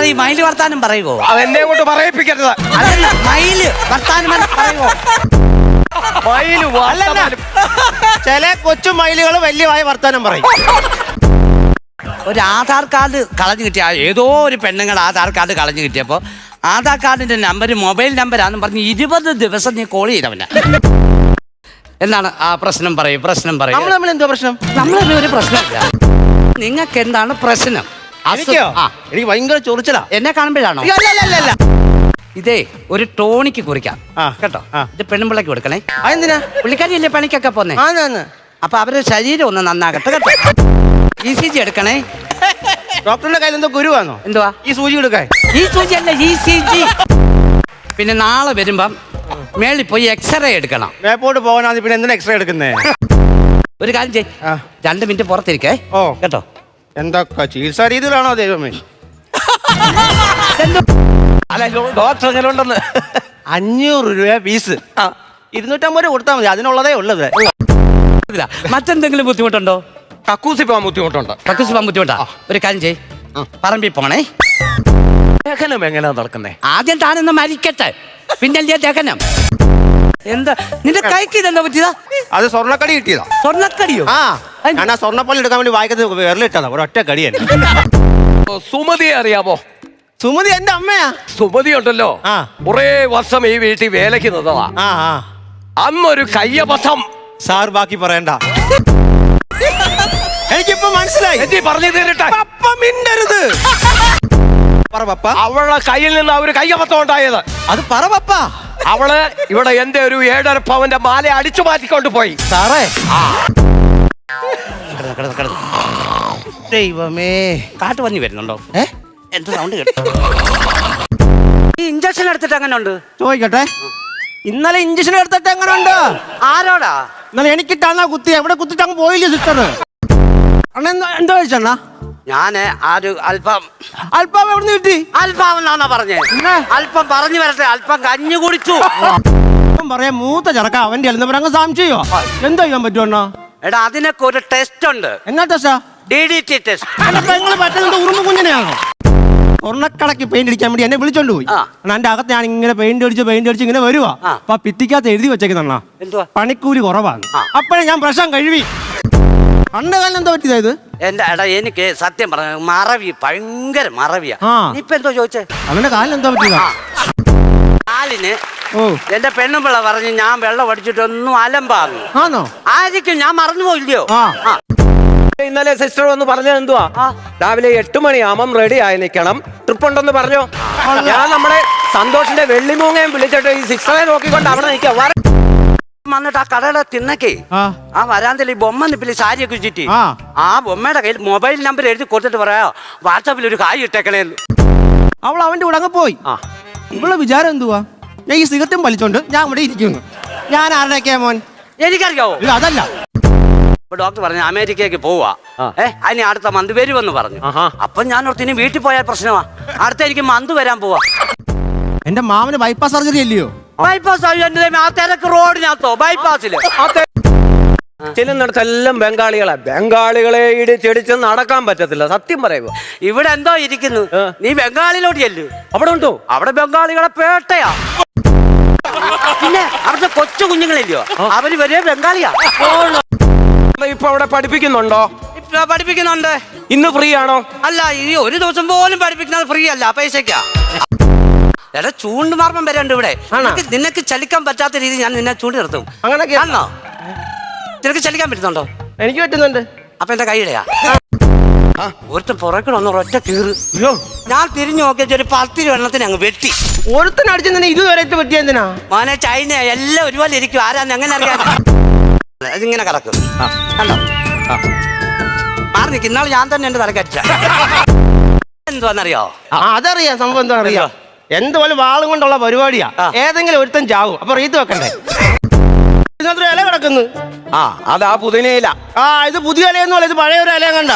ഈ മയില് വർത്താനം പറയുവോ? അതെന്നെ കൊണ്ട് പറയിപ്പിക്കരുത്. അതല്ല, മയില് വർത്താനം പറയുവോ? മയില് ചില കൊച്ചു മയിലുകൾ വലിയമായ വർത്താനം പറയും. ഒരു ആധാർ കാർഡ് കളഞ്ഞു കിട്ടിയ ഏതോ ഒരു പെണ്ണുങ്ങളുടെ ആധാർ കാർഡ് കളഞ്ഞു കിട്ടിയപ്പോൾ ആധാർ കാർഡിന്റെ നമ്പർ മൊബൈൽ നമ്പരാന്ന് പറഞ്ഞ് 20 ദിവസം നീ കോൾ ചെയ്തവന. എന്താണ് ആ പ്രശ്നം പറയൂ, പ്രശ്നം പറയൂ. നമ്മൾ തമ്മിൽ എന്തോ പ്രശ്നം? നമ്മളൊന്നും ഒരു പ്രശ്നമില്ല. നിങ്ങൾക്ക് എന്താണ് പ്രശ്നം? എനിക്ക് ഭയങ്കര ചൊറിച്ചലാ. എന്നെ കാണുമ്പോഴാണോ? ഇതേ ഒരു ടോണിക്ക് കുറിക്കാം കേട്ടോ. ഇത് പെണ്ണുമ്പിള്ളക്ക് കൊടുക്കണേ. അതെന്തിനാ? പുള്ളിക്കാരിയല്ലേ പണിക്കൊക്കെ പോന്നേ. അപ്പൊ അവരുടെ ശരീരം ഒന്ന് നന്നാകട്ടെ കേട്ടോ. ECG എടുക്കണേ. ഡോക്ടറിന്റെ കയ്യിൽ എന്തോ ഗുരുവാണോ? എന്തുവാ ഈ സൂചി എടുക്കാൻ? ഈ സൂചി അല്ല, ECG. പിന്നെ നാളെ വരുമ്പം മേളിൽ പോയി എക്സ്റേ എടുക്കണം. മേപ്പോട്ട് പോകാനാണ് പിന്നെ എന്തിനാ എക്സ്റേ എടുക്കുന്നേ? ഒരു കാര്യം ചെയ്, 2 മിനിറ്റ് പുറത്തിരിക്കേ കേട്ടോ. എന്തൊക്കെ ചികിത്സാ രീതിയിലാണോ ദൈവമേ? അല്ല ഡോക്ടർ അങ്ങനെ ഉണ്ടെന്ന്. 500 രൂപ ഫീസ്. 250 രൂപ കൊടുത്താൽ മതി, അതിനുള്ളതേ ഉള്ളത്. മറ്റെന്തെങ്കിലും ബുദ്ധിമുട്ടുണ്ടോ? കക്കൂസി പോകാൻ ബുദ്ധിമുട്ടുണ്ട്. കക്കൂസി പോകാൻ ബുദ്ധിമുട്ടാ? ഒരു കാര്യം ചെയ്, പറമ്പിൽ പോണേ. ദഹനം എങ്ങനെയാ നടക്കുന്നേ? ആദ്യം താനൊന്ന് മരിക്കട്ടെ, പിന്നല്ലേ ദഹനം. എന്താ നിന്റെ കൈക്ക് ഇതെന്താ പറ്റിയതാ? അത് സ്വർണ്ണക്കടി കിട്ടിയതാ. സ്വർണ്ണക്കടിയോ? ഞാൻ ആ സ്വർണ്ണപ്പള്ളി എടുക്കാൻ വേണ്ടി വായിക്കുന്നത് വിരലിട്ടതാ, ഒരൊറ്റ കടി തന്നെ. സുമതിയെ അറിയാമോ? സുമതി എന്റെ അമ്മയാ. സുമതി ഉണ്ടല്ലോ, കുറെ വർഷം ഈ വീട്ടിൽ വേലയ്ക്ക് നിന്നതാ. അന്നൊരു കയ്യബദ്ധം. സാർ ബാക്കി പറയണ്ട, എനിക്കിപ്പോ മനസ്സിലായി. പറഞ്ഞു തീരട്ടെ. മിണ്ടരുത്. അവളുടെ കയ്യിൽ നിന്ന് ഒരു കയ്യബദ്ധം ഉണ്ടായത്. അത് പറ പപ്പ. അവള് ഇവിടെ എന്റെ ഒരു 7.5 പവന്റെ മാല അടിച്ചു മാറ്റിക്കൊണ്ട് പോയി. സാറേ, ദൈവമേ, കാട്ടു പന്നി വരുന്നുണ്ടോ? എന്ത് സൗണ്ട് കേട്ടോ? ഈ ഇഞ്ചക്ഷൻ എടുത്തിട്ട് എങ്ങനെ ഉണ്ട് ചോദിക്കട്ടെ. ഇന്നലെ ഇഞ്ചക്ഷൻ എടുത്തിട്ട് എങ്ങനെ ഉണ്ട്? ആരോടാ? ഇന്നലെ എനിക്കിട്ടാന്നാ കുത്തി. എവിടെ കുത്തിട്ട് അങ്ങ് പോയില്ലേ സിസ്റ്റർ? അണ്ണ എന്താ കഴിച്ചണ്ണ? ഞാന് അല്പം എവിടെ നിന്ന് കിട്ടി? അല്പം എന്നാ പറഞ്ഞേ. അല്പം പറഞ്ഞു വരട്ടെ, അല്പം കഞ്ഞി കുടിച്ചു. പറയാ മൂത്ത ചെറുക്ക അവന്റെ അങ്ങ് സംശയോ? എന്താ ചെയ്യാൻ പറ്റുമണ്ണ? എടാ അതിനൊക്കെ ഒരു ടെസ്റ്റ് ഉണ്ട്. എന്നാ ടെസ്റ്റാ? DDT test. നിങ്ങൾ പറ്റുന്നത് ഉറുമ്പ് കുഞ്ഞിനെയാണോ? സ്വർണ്ണക്കടക്ക് പെയിന്റ് അടിക്കാൻ വേണ്ടി എന്നെ വിളിച്ചോണ്ട് പോയി. എന്റെ അകത്ത് ഞാൻ ഇങ്ങനെ പെയിന്റ് അടിച്ച് ഇങ്ങനെ വരുവാ. അപ്പൊ ഭിത്തിക്കകത്ത് എഴുതി വെച്ചേക്കുന്ന പണിക്കൂലി കുറവാണ്. അപ്പോഴേ ഞാൻ പ്രശ്നം കഴിവി. അണ്ണ കാലം എന്താ പറ്റിയതാ ഇത്? എടാ എനിക്ക് സത്യം പറഞ്ഞ മറവി, ഭയങ്കര മറവിയാ. ഇപ്പൊ എന്തോ ചോദിച്ചേ? അവന്റെ കാലിന് എന്താ പറ്റിയതാ? കാലിന് എന്റെ പെണ്ണുമ്പിള്ള പറഞ്ഞ് ഞാൻ വെള്ളം അടിച്ചിട്ടൊന്നും അലമ്പാകുന്നു. ആണോ? ആയിരിക്കും, ഞാൻ മറന്നുപോയില്ലയോ? ഇന്നലെ സിസ്റ്റർ വന്ന് പറഞ്ഞത് എന്തുവാ? രാവിലെ 8 മണിയാകുമ്പം റെഡി ആയി നിൽക്കണം, ട്രിപ്പ് ഉണ്ടെന്ന് പറഞ്ഞോ. ഞാൻ നമ്മുടെ സന്തോഷിന്റെ വെള്ളിമൂങ്ങയും വിളിച്ചിട്ട് ഈ സിസ്റ്ററെ നോക്കിക്കൊണ്ട് അവിടെ നിൽക്കാം. വന്നിട്ട് ആ കടയുടെ തിന്നക്കേ ആ വരാന്തയിൽ ഈ ബൊമ്മ നിപ്പില് സാരിയൊക്കെ ചുറ്റി ആ ബൊമ്മയുടെ കയ്യിൽ മൊബൈൽ നമ്പർ എഴുതി കൊടുത്തിട്ട് പറയാ വാട്സാപ്പിൽ ഒരു കായ് ഇട്ടേക്കണേന്ന്. അവൾ അവന്റെ കൂടെ അങ്ങ് പോയി. ഇവളെ വിചാരം എന്തുവാ? ഞാൻ ഈ സിഗരറ്റും വലിച്ചോണ്ട് ഞാൻ ഇവിടെ ഇരിക്കുന്നു. ഞാൻ ആരുടെയൊക്കെയാ മോൻ? എനിക്കറിയാവോ? അതല്ല, ഡോക്ടർ പറഞ്ഞു അമേരിക്കയ്ക്ക് പോവാ, അതിന് അടുത്ത മന്ത് വരുമെന്ന് പറഞ്ഞു. അപ്പൊ ഞാൻ ഓർത്ത് ഇനി വീട്ടിൽ പോയാൽ പ്രശ്നമാ, അടുത്ത എനിക്ക് മന്ത് വരാൻ പോവാ. എന്റെ മാമന് ബൈപ്പാസ് സർജറി അല്ലയോ? ബൈപ്പാസ് ആ തിരക്ക് റോഡിനകത്തോ ബൈപ്പാസില് ചെല്ലുന്നിടത്തെല്ലാം ബംഗാളികളെ ഇടിച്ചിടിച്ച് നടക്കാൻ പറ്റത്തില്ല. സത്യം പറയുമ്പോ ഇവിടെ എന്തോ ഇരിക്കുന്നു. നീ ബംഗാളിലോട്ട് ചെല്ലു. അവിടെ ഉണ്ടോ? അവിടെ ബംഗാളികളെ പേട്ടയാ. പിന്നെ അവിടുത്തെ കൊച്ചു കുഞ്ഞുങ്ങളില്ലയോ, അവര് വരെ ബംഗാളിയാ. ഇപ്പൊ അവിടെ പഠിപ്പിക്കുന്നുണ്ടോ? പഠിപ്പിക്കുന്നുണ്ട്. ഇന്ന് ഫ്രീ ആണോ? അല്ല, ഈ ഒരു ദിവസം പോലും പഠിപ്പിക്കുന്നത് ഫ്രീ അല്ല, പൈസക്കാ. എടാ ചൂണ്ടുമാർമ്മം വരെ ഉണ്ട് ഇവിടെ. നിനക്ക് ചലിക്കാൻ പറ്റാത്ത രീതി ഞാൻ നിന്നെ ചൂണ്ടി നിർത്തും. അങ്ങനെ ആണോ? നിനക്ക് ചലിക്കാൻ പറ്റുന്നുണ്ടോ? എനിക്ക് പറ്റുന്നുണ്ട്. അപ്പൊ എന്റെ കൈയിടെയാ ഒരുത്തൻ പുറകിൽ ഒന്ന് ഒറ്റ കീറ്. ഞാൻ തിരിഞ്ഞു നോക്കിയ ഒരു 10 എണ്ണത്തിന് അങ്ങ് വെട്ടി. ഒരുത്തനടിച്ചു ഇതുവരെ പറ്റിയ എന്തിനാ മോനെ? ചൈന എല്ലാം ഒരുപോലെ ഇരിക്കും. ആരാന്ന് എങ്ങനെ അറിയാം? അതിങ്ങനെ കറക്കും കണ്ടോ? മാറി നിൽക്കും. ഇന്നാൾ ഞാൻ തന്നെ എന്റെ തലക്കറ്റ. എന്തുവാന്നറിയോ? അതറിയാം. സംഭവം എന്താ അറിയാം? എന്തുപോലെ വാളും കൊണ്ടുള്ള പരിപാടിയാ. ഏതെങ്കിലും ഒരുത്തൻ ചാവും, അപ്പൊ റീത്ത് വെക്കണ്ടേ? ഇല കിടക്കുന്നു. അതാ പുതിനയില. ഇത് പുതിയ ഇലയൊന്നും അല്ല, ഇത് പഴയ ഒരു ഇല കണ്ട.